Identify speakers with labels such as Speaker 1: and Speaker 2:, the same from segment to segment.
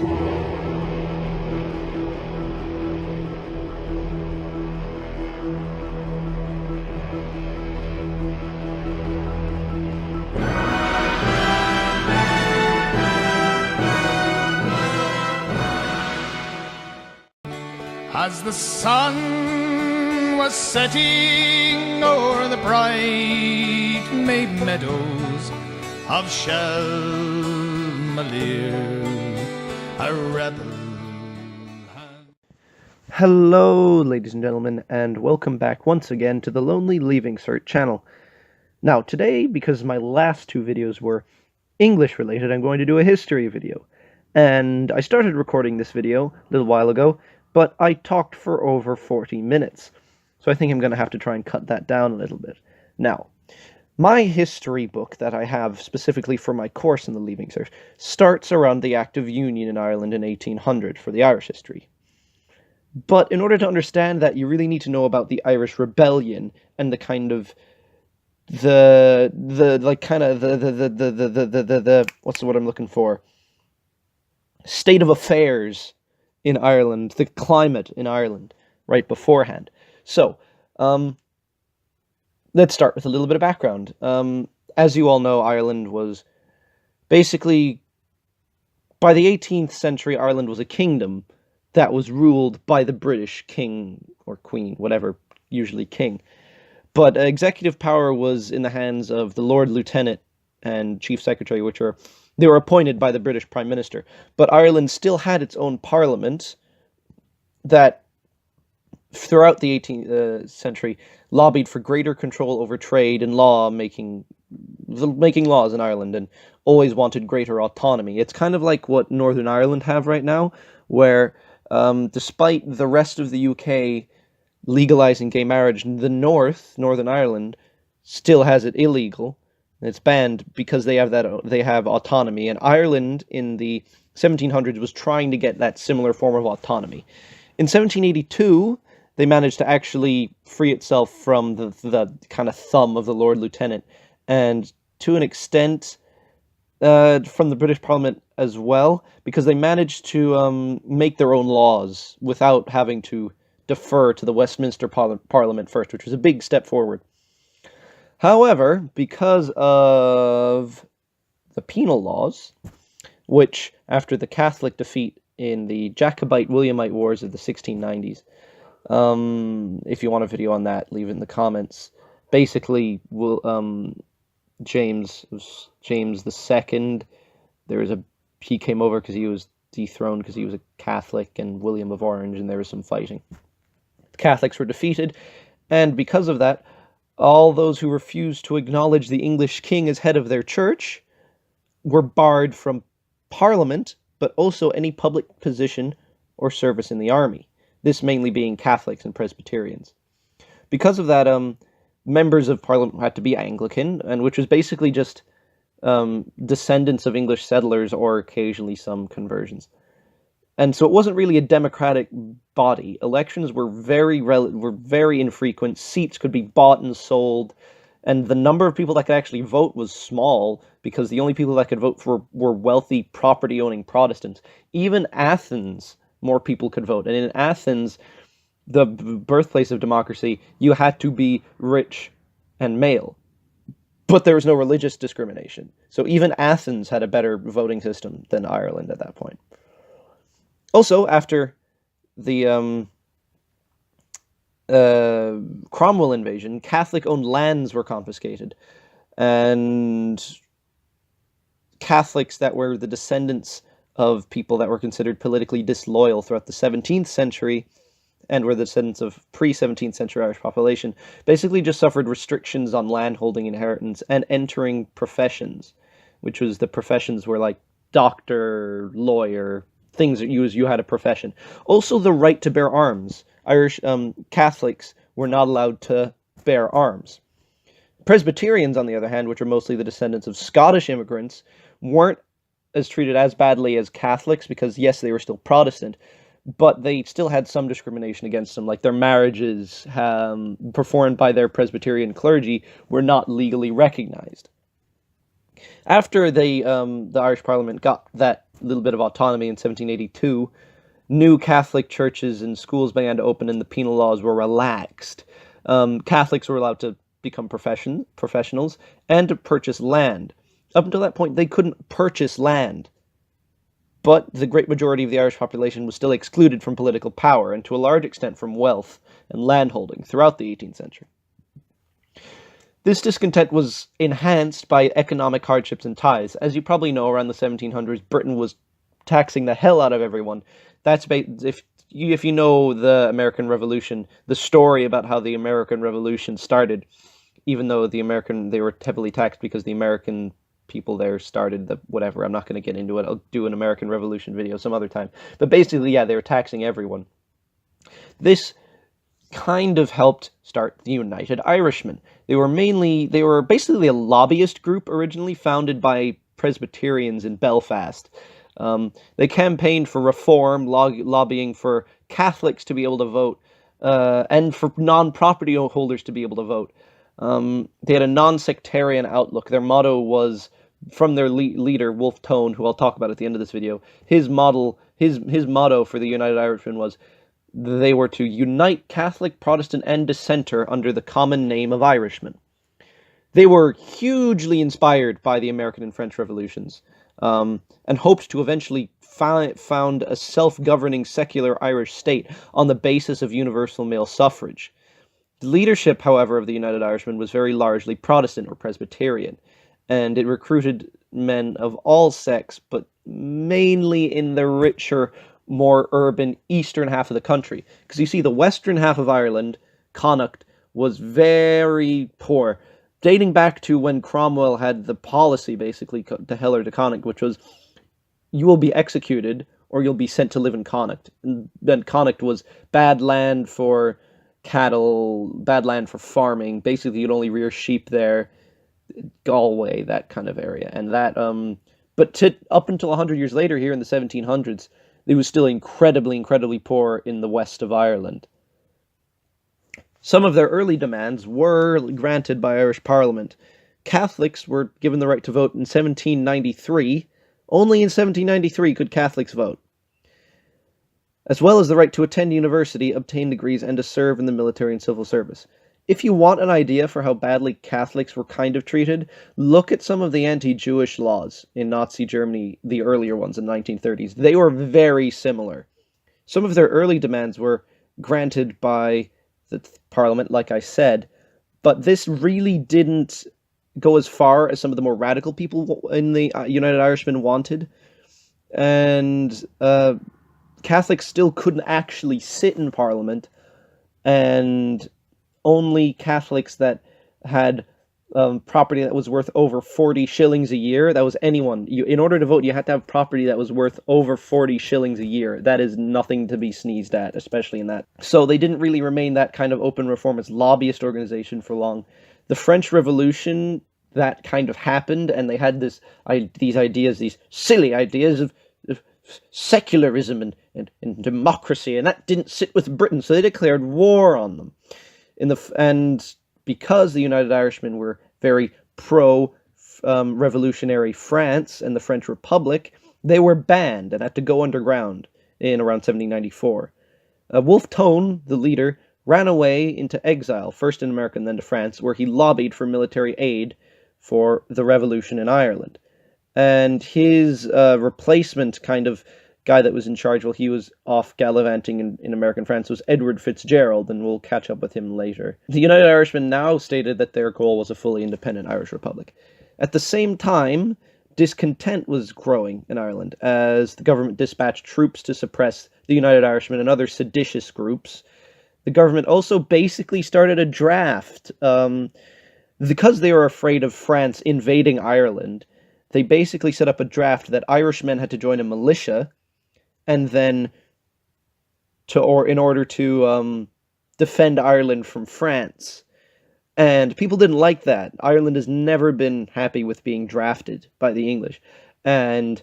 Speaker 1: As the sun was setting o'er the bright May meadows of Shelmalier, a rebel.
Speaker 2: Hello, ladies and gentlemen, and welcome back once again to the Lonely Leaving Cert channel. Now, today, because my last two videos were English-related, I'm going to do a history video. And I started recording this video a little while ago, but I talked for over 40 minutes. So I think I'm going to have to try and cut that down a little bit. Now, my history book that I have specifically for my course in the Leaving Cert starts around the Act of Union in Ireland in 1800 for the Irish history. But in order to understand that, you really need to know about the Irish Rebellion and the kind of what's the word I'm looking for? State of affairs in Ireland, the climate in Ireland, right beforehand. So, let's start with a little bit of background. As you all know, Ireland was basically, by the 18th century, Ireland was a kingdom that was ruled by the British king or queen, whatever, usually king. But executive power was in the hands of the Lord Lieutenant and Chief Secretary, they were appointed by the British Prime Minister. But Ireland still had its own parliament that, throughout the 18th century, lobbied for greater control over trade and making laws in Ireland, and always wanted greater autonomy. It's kind of like what Northern Ireland have right now, where despite the rest of the UK legalizing gay marriage, the Northern Ireland, still has it illegal. It's banned because they have autonomy, and Ireland in the 1700s was trying to get that similar form of autonomy. In 1782, they managed to actually free itself from the kind of thumb of the Lord Lieutenant, and to an extent from the British Parliament as well, because they managed to make their own laws without having to defer to the Westminster Parliament first, which was a big step forward. However, because of the penal laws, which, after the Catholic defeat in the Jacobite-Williamite Wars of the 1690s, if you want a video on that, leave it in the comments. Basically, James II, he came over because he was dethroned because he was a Catholic, and William of Orange, and there was some fighting. The Catholics were defeated, and because of that, all those who refused to acknowledge the English king as head of their church were barred from Parliament, but also any public position or service in the army. This mainly being Catholics and Presbyterians. Because of that, members of Parliament had to be Anglican, and which was basically just descendants of English settlers or occasionally some conversions. And so it wasn't really a democratic body. Elections were very infrequent. Seats could be bought and sold, and the number of people that could actually vote was small because the only people that could vote were wealthy, property-owning Protestants. Even Athens, more people could vote. And in Athens, the birthplace of democracy, you had to be rich and male. But there was no religious discrimination. So even Athens had a better voting system than Ireland at that point. Also, after the Cromwell invasion, Catholic-owned lands were confiscated, and Catholics that were the descendants of people that were considered politically disloyal throughout the 17th century and were the descendants of pre-17th century Irish population basically just suffered restrictions on landholding, inheritance, and entering professions, which was the professions were like doctor, lawyer, things that you had a profession. Also, the right to bear arms. Irish Catholics were not allowed to bear arms. Presbyterians, on the other hand, which are mostly the descendants of Scottish immigrants, weren't treated as badly as Catholics because, yes, they were still Protestant, but they still had some discrimination against them, like their marriages performed by their Presbyterian clergy were not legally recognized. After the Irish Parliament got that little bit of autonomy in 1782, new Catholic churches and schools began to open and the penal laws were relaxed. Catholics were allowed to become professionals and to purchase land. Up until that point, they couldn't purchase land. But the great majority of the Irish population was still excluded from political power and to a large extent from wealth and landholding throughout the 18th century. This discontent was enhanced by economic hardships and ties. As you probably know, around the 1700s, Britain was taxing the hell out of everyone. If you know the American Revolution, the story about how the American Revolution started, even though they were heavily taxed because the American people there started the whatever. I'm not going to get into it. I'll do an American Revolution video some other time. But basically, yeah, they were taxing everyone. This kind of helped start the United Irishmen. They were basically a lobbyist group originally founded by Presbyterians in Belfast. They campaigned for reform, lobbying for Catholics to be able to vote, and for non-property holders to be able to vote. They had a non-sectarian outlook. Their motto was, from their leader, Wolfe Tone, who I'll talk about at the end of this video, his motto for the United Irishmen was they were to unite Catholic, Protestant, and Dissenter under the common name of Irishmen. They were hugely inspired by the American and French revolutions, and hoped to eventually found a self-governing secular Irish state on the basis of universal male suffrage. The leadership, however, of the United Irishmen was very largely Protestant or Presbyterian, and it recruited men of all sects, but mainly in the richer, more urban eastern half of the country. Because you see, the western half of Ireland, Connacht, was very poor, dating back to when Cromwell had the policy, basically, to hell or to Connacht, which was, you will be executed, or you'll be sent to live in Connacht. And then Connacht was bad land for cattle, bad land for farming. Basically, you'd only rear sheep there. Galway, that kind of area. And that, but up until 100 years later, here in the 1700s, it was still incredibly, incredibly poor in the west of Ireland. Some of their early demands were granted by Irish Parliament. Catholics were given the right to vote in 1793. Only in 1793 could Catholics vote, as well as the right to attend university, obtain degrees, and to serve in the military and civil service. If you want an idea for how badly Catholics were kind of treated, look at some of the anti-Jewish laws in Nazi Germany, the earlier ones in the 1930s. They were very similar. Some of their early demands were granted by the Parliament, like I said, but this really didn't go as far as some of the more radical people in the United Irishmen wanted. And Catholics still couldn't actually sit in Parliament, and only Catholics that had property that was worth over 40 shillings a year, that was anyone. In order to vote, you had to have property that was worth over 40 shillings a year. That is nothing to be sneezed at, especially in that. So they didn't really remain that kind of open reformist lobbyist organization for long. The French Revolution, that kind of happened, and they had these silly ideas of secularism and democracy, and that didn't sit with Britain, so they declared war on them. And because the United Irishmen were very pro-revolutionary France and the French Republic, they were banned and had to go underground in around 1794. Wolfe Tone, the leader, ran away into exile, first in America and then to France, where he lobbied for military aid for the revolution in Ireland. And his replacement kind of guy that was in charge while he was off gallivanting in American France was Edward Fitzgerald, and we'll catch up with him later. The United Irishmen now stated that their goal was a fully independent Irish Republic. At the same time, discontent was growing in Ireland as the government dispatched troops to suppress the United Irishmen and other seditious groups. The government also basically started a draft. Because they were afraid of France invading Ireland, they basically set up a draft that Irishmen had to join a militia, and then in order to defend Ireland from France. And people didn't like that. Ireland has never been happy with being drafted by the English. And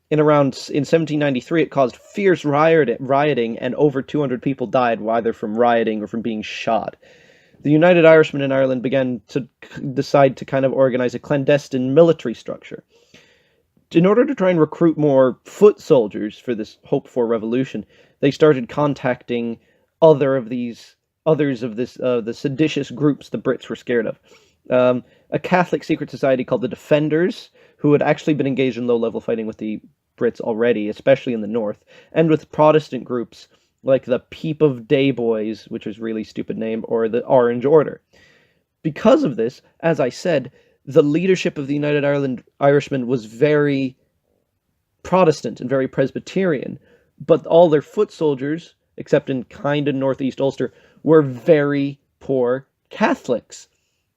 Speaker 2: in 1793, it caused fierce rioting, and over 200 people died, either from rioting or from being shot. The United Irishmen in Ireland began to decide to kind of organize a clandestine military structure. in order to try and recruit more foot soldiers for this hoped-for revolution, they started contacting others of the seditious groups the Brits were scared of. A Catholic secret society called the Defenders, who had actually been engaged in low-level fighting with the Brits already, especially in the north, and with Protestant groups like the Peep of Day Boys, which is a really stupid name, or the Orange Order. Because of this, as I said, the leadership of the United Irishmen was very Protestant and very Presbyterian, but all their foot soldiers, except in kind of northeast Ulster, were very poor Catholics.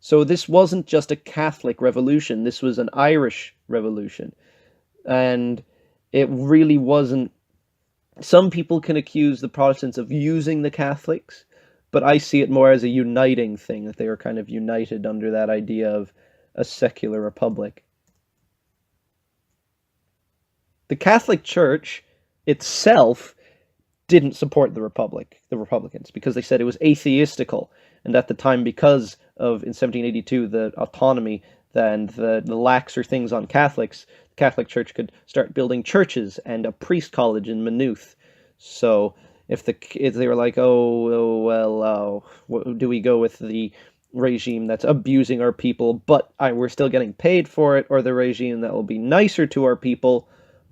Speaker 2: So this wasn't just a Catholic revolution, this was an Irish revolution. And it really wasn't. Some people can accuse the Protestants of using the Catholics, but I see it more as a uniting thing, that they were kind of united under that idea of a secular republic. The Catholic Church itself didn't support the Republicans, because they said it was atheistical, and at the time, because of, in 1782, the autonomy and the laxer things on Catholics, the Catholic Church could start building churches and a priest college in Maynooth. So if they were like, do we go with the regime that's abusing our people, but we're still getting paid for it, or the regime that will be nicer to our people,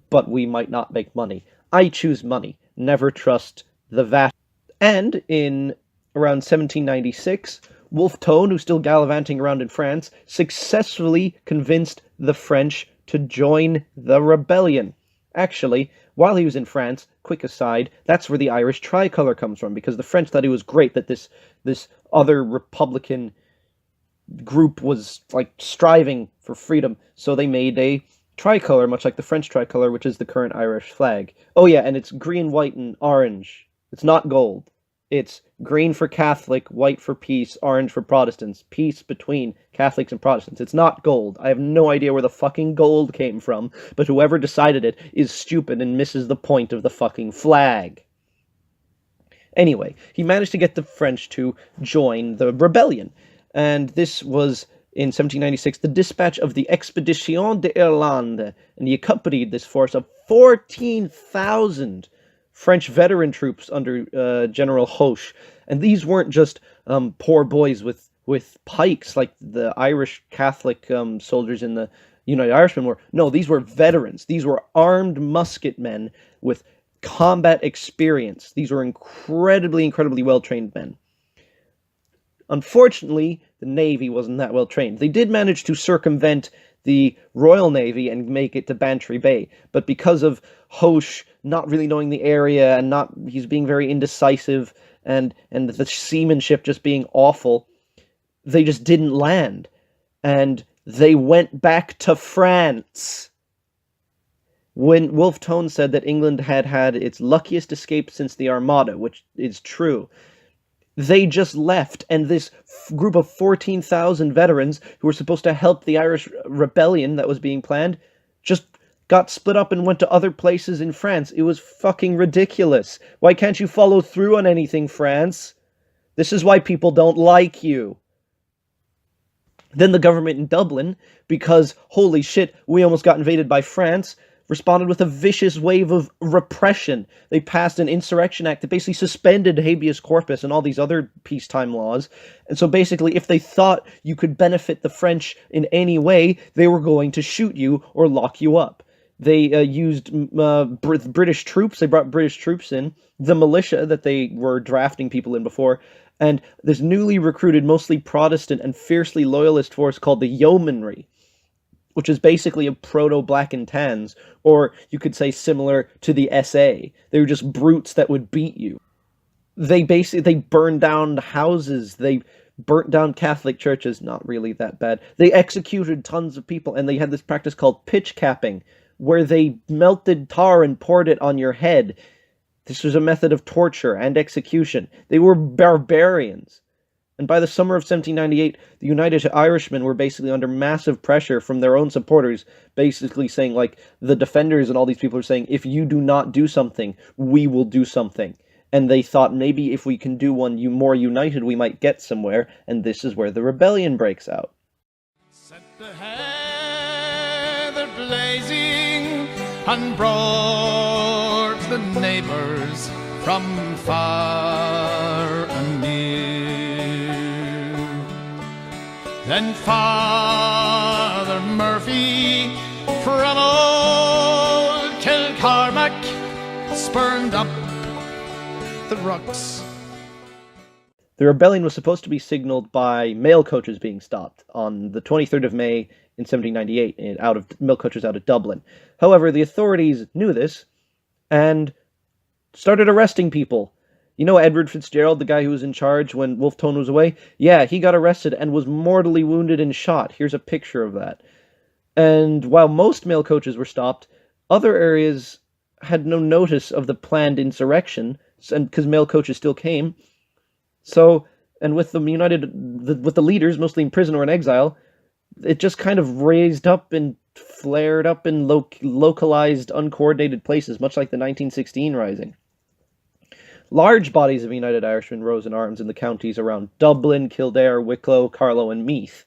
Speaker 2: but we might not make money? I choose money. Never trust the VAT. And in around 1796, Wolfe Tone, who's still gallivanting around in France, successfully convinced the French to join the rebellion. Actually, while he was in France, quick aside, that's where the Irish tricolour comes from, because the French thought it was great that this other Republican group was like striving for freedom, so they made a tricolour, much like the French tricolour, which is the current Irish flag. Oh yeah, and it's green, white, and orange. It's not gold. It's green for Catholic, white for peace, orange for Protestants. Peace between Catholics and Protestants. It's not gold. I have no idea where the fucking gold came from, but whoever decided it is stupid and misses the point of the fucking flag. Anyway, he managed to get the French to join the rebellion, and this was, in 1796, the dispatch of the Expedition d'Irlande, and he accompanied this force of 14,000 French veteran troops under General Hoche. And these weren't just poor boys with pikes like the Irish Catholic soldiers in the United Irishmen were. No, these were veterans. These were armed musket men with combat experience. These were incredibly, incredibly well-trained men. Unfortunately, the Navy wasn't that well trained. They did manage to circumvent the Royal Navy and make it to Bantry Bay, but because of Hoche not really knowing the area and he's being very indecisive and the seamanship just being awful, they just didn't land, and they went back to France. When Wolfe Tone said that England had its luckiest escape since the Armada, which is true, they just left, and this group of 14,000 veterans who were supposed to help the Irish rebellion that was being planned just got split up and went to other places in France. It was fucking ridiculous. Why can't you follow through on anything, France? This is why people don't like you. Then the government in Dublin, because holy shit, we almost got invaded by France, responded with a vicious wave of repression. They passed an insurrection act that basically suspended habeas corpus and all these other peacetime laws. And so basically, if they thought you could benefit the French in any way, they were going to shoot you or lock you up. They used British troops. They brought British troops in, the militia that they were drafting people in before, and this newly recruited, mostly Protestant and fiercely loyalist force called the Yeomanry, which is basically a proto-Black and Tans, or you could say similar to the SA. They were just brutes that would beat you. They burned down houses, they burnt down Catholic churches, not really that bad. They executed tons of people, and they had this practice called pitch capping, where they melted tar and poured it on your head. This was a method of torture and execution. They were barbarians. And by the summer of 1798, the United Irishmen were basically under massive pressure from their own supporters, basically saying, like, the Defenders and all these people are saying, if you do not do something, we will do something. And they thought maybe if we can do one more united, we might get somewhere, and this is where the rebellion breaks out.
Speaker 1: Set the heather blazing and brought the neighbours from far and near. Then Father Murphy from old Kilcormac spurned up the rocks.
Speaker 2: The rebellion was supposed to be signalled by mail coaches being stopped on the 23rd of May in 1798, out of mail coaches out of Dublin. However, the authorities knew this and started arresting people. You know Edward Fitzgerald, the guy who was in charge when Wolfe Tone was away? Yeah, he got arrested and was mortally wounded and shot. Here's a picture of that. And while most mail coaches were stopped, other areas had no notice of the planned insurrection, and because mail coaches still came. So, and with the with the leaders mostly in prison or in exile, it just kind of raised up and flared up in localized, uncoordinated places, much like the 1916 Rising. Large bodies of United Irishmen rose in arms in the counties around Dublin, Kildare, Wicklow, Carlow, and Meath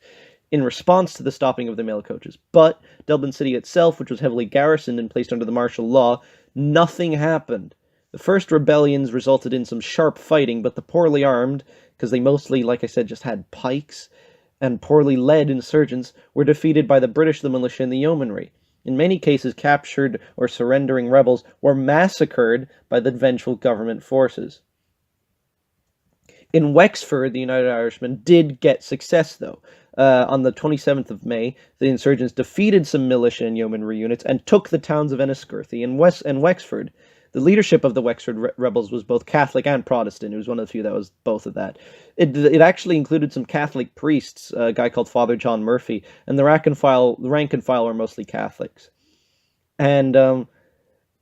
Speaker 2: in response to the stopping of the mail coaches. But Dublin City itself, which was heavily garrisoned and placed under the martial law, nothing happened. The first rebellions resulted in some sharp fighting, but the poorly armed, because they mostly, like I said, just had pikes, and poorly led insurgents were defeated by the British, the militia, and the yeomanry. In many cases, captured or surrendering rebels were massacred by the vengeful government forces. In Wexford, the United Irishmen did get success, though. On the 27th of May, the insurgents defeated some militia and yeomanry units and took the towns of Enniscorthy and Wexford. The leadership of the Wexford rebels was both Catholic and Protestant. It was one of the few that was both of that. It actually included some Catholic priests, a guy called Father John Murphy, and the rank and file were mostly Catholics. And a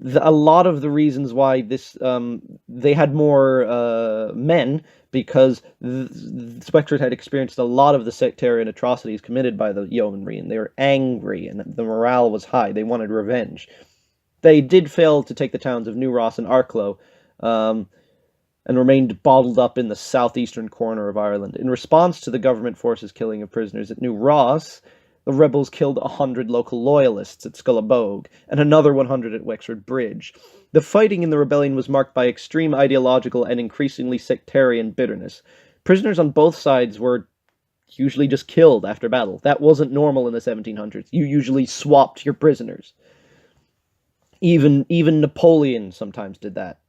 Speaker 2: lot of the reasons why they had more men, because Wexford had experienced a lot of the sectarian atrocities committed by the yeomanry, and they were angry, and the morale was high. They wanted revenge. They did fail to take the towns of New Ross and Arklow, and remained bottled up in the southeastern corner of Ireland. In response to the government forces' killing of prisoners at New Ross, the rebels killed 100 local loyalists at Scullabogue, and another 100 at Wexford Bridge. The fighting in the rebellion was marked by extreme ideological and increasingly sectarian bitterness. Prisoners on both sides were usually just killed after battle. That wasn't normal in the 1700s. You usually swapped your prisoners. Even Napoleon sometimes did that.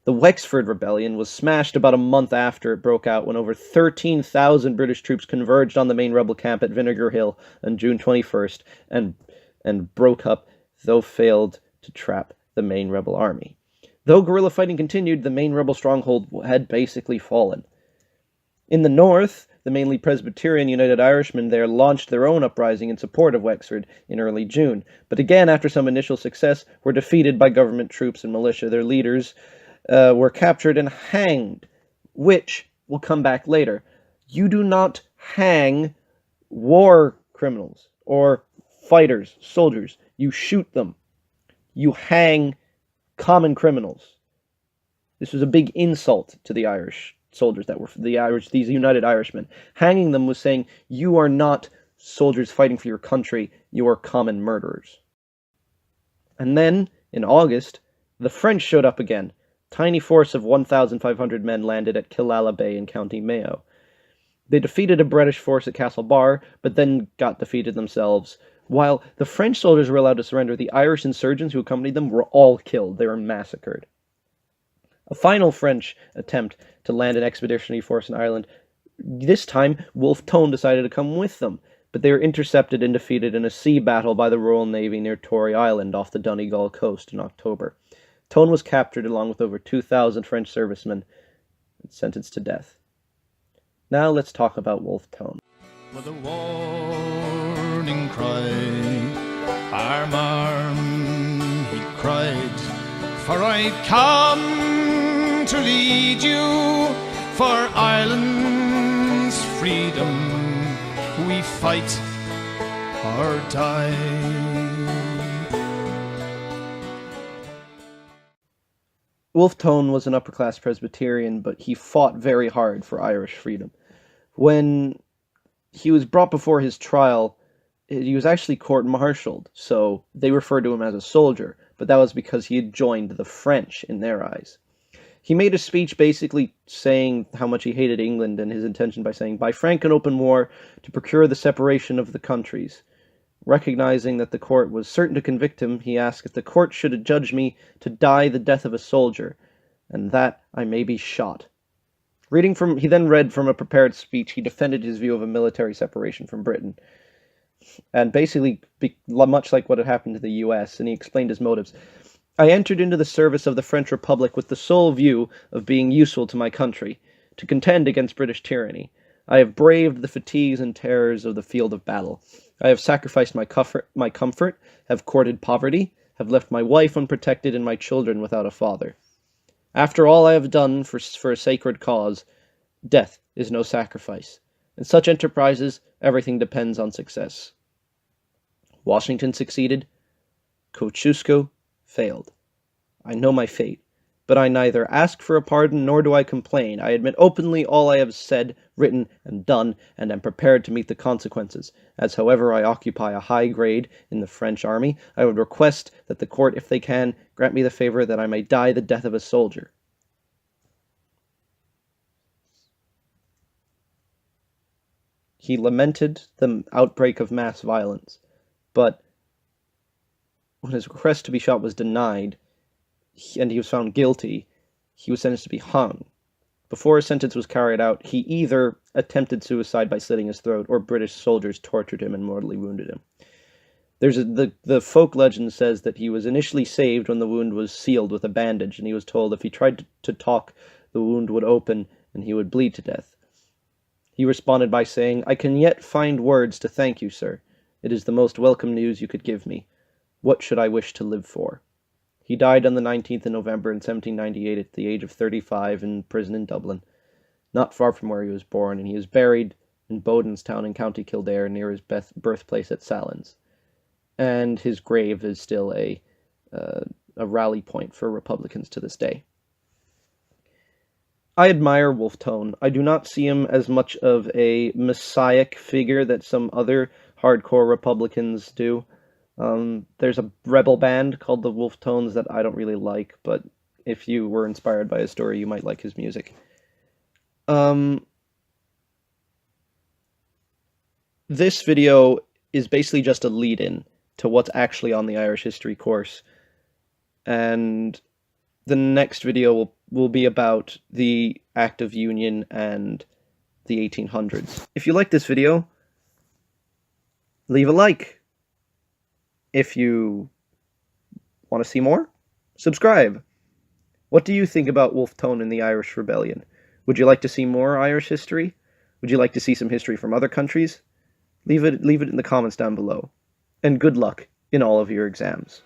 Speaker 2: The Wexford Rebellion was smashed about a month after it broke out, when over 13,000 British troops converged on the main rebel camp at Vinegar Hill on June 21st and broke up, though failed to trap the main rebel army. Though guerrilla fighting continued, the main rebel stronghold had basically fallen. In the north, the mainly Presbyterian United Irishmen there launched their own uprising in support of Wexford in early June, but again, after some initial success, were defeated by government troops and militia. Their leaders were captured and hanged, which will come back later. You do not hang war criminals or fighters, soldiers. You shoot them. You hang common criminals. This was a big insult to the Irish soldiers that were these United Irishmen. Hanging them was saying, you are not soldiers fighting for your country, you are common murderers. And then, in August, the French showed up again. Tiny force of 1,500 men landed at Killala Bay in County Mayo. They defeated a British force at Castlebar, but then got defeated themselves. While the French soldiers were allowed to surrender, the Irish insurgents who accompanied them were all killed. They were massacred. A final French attempt to land an expeditionary force in Ireland. This time, Wolfe Tone decided to come with them, but they were intercepted and defeated in a sea battle by the Royal Navy near Tory Island off the Donegal coast in October. Tone was captured along with over 2,000 French servicemen and sentenced to death. Now let's talk about Wolfe Tone.
Speaker 1: With a warning cry, arm, arm, he cried, for I've come to lead you for Ireland's freedom. We fight or die.
Speaker 2: Wolfe Tone was an upper-class Presbyterian, but he fought very hard for Irish freedom. When he was brought before his trial, he was actually court-martialed, so they referred to him as a soldier, but that was because he had joined the French in their eyes. He made a speech basically saying how much he hated England and his intention by saying, "By frank and open war, to procure the separation of the countries." Recognizing that the court was certain to convict him, he asked if the court should adjudge me to die the death of a soldier, and that I may be shot. He then read from a prepared speech. He defended his view of a military separation from Britain, and basically, much like what had happened to the US, and he explained his motives. "I entered into the service of the French Republic with the sole view of being useful to my country, to contend against British tyranny. I have braved the fatigues and terrors of the field of battle. I have sacrificed my comfort, have courted poverty, have left my wife unprotected and my children without a father. After all I have done for a sacred cause, death is no sacrifice. In such enterprises, everything depends on success." Washington succeeded. Kosciuszko failed. I know my fate, but I neither ask for a pardon nor do I complain. I admit openly all I have said, written, and done, and am prepared to meet the consequences. As however I occupy a high grade in the French army, I would request that the court, if they can, grant me the favor that I may die the death of a soldier. He lamented the outbreak of mass violence, but when his request to be shot was denied, and he was found guilty, he was sentenced to be hung. Before his sentence was carried out, he either attempted suicide by slitting his throat, or British soldiers tortured him and mortally wounded him. The folk legend says that he was initially saved when the wound was sealed with a bandage, and he was told if he tried to talk, the wound would open and he would bleed to death. He responded by saying, "I can yet find words to thank you, sir. It is the most welcome news you could give me. What should I wish to live for?" He died on the 19th of November in 1798 at the age of 35 in prison in Dublin, not far from where he was born, and he is buried in Bodenstown in County Kildare near his birthplace at Sallins. And his grave is still a rally point for Republicans to this day. I admire Wolfe Tone. I do not see him as much of a messiah figure that some other hardcore Republicans do. There's a rebel band called the Wolfe Tones that I don't really like, but if you were inspired by his story, you might like his music. This video is basically just a lead-in to what's actually on the Irish history course, and the next video will be about the Act of Union and the 1800s. If you like this video, leave a like. If you want to see more, subscribe. What do you think about Wolfe Tone and the Irish Rebellion? Would you like to see more Irish history? Would you like to see some history from other countries? Leave it in the comments down below. And good luck in all of your exams.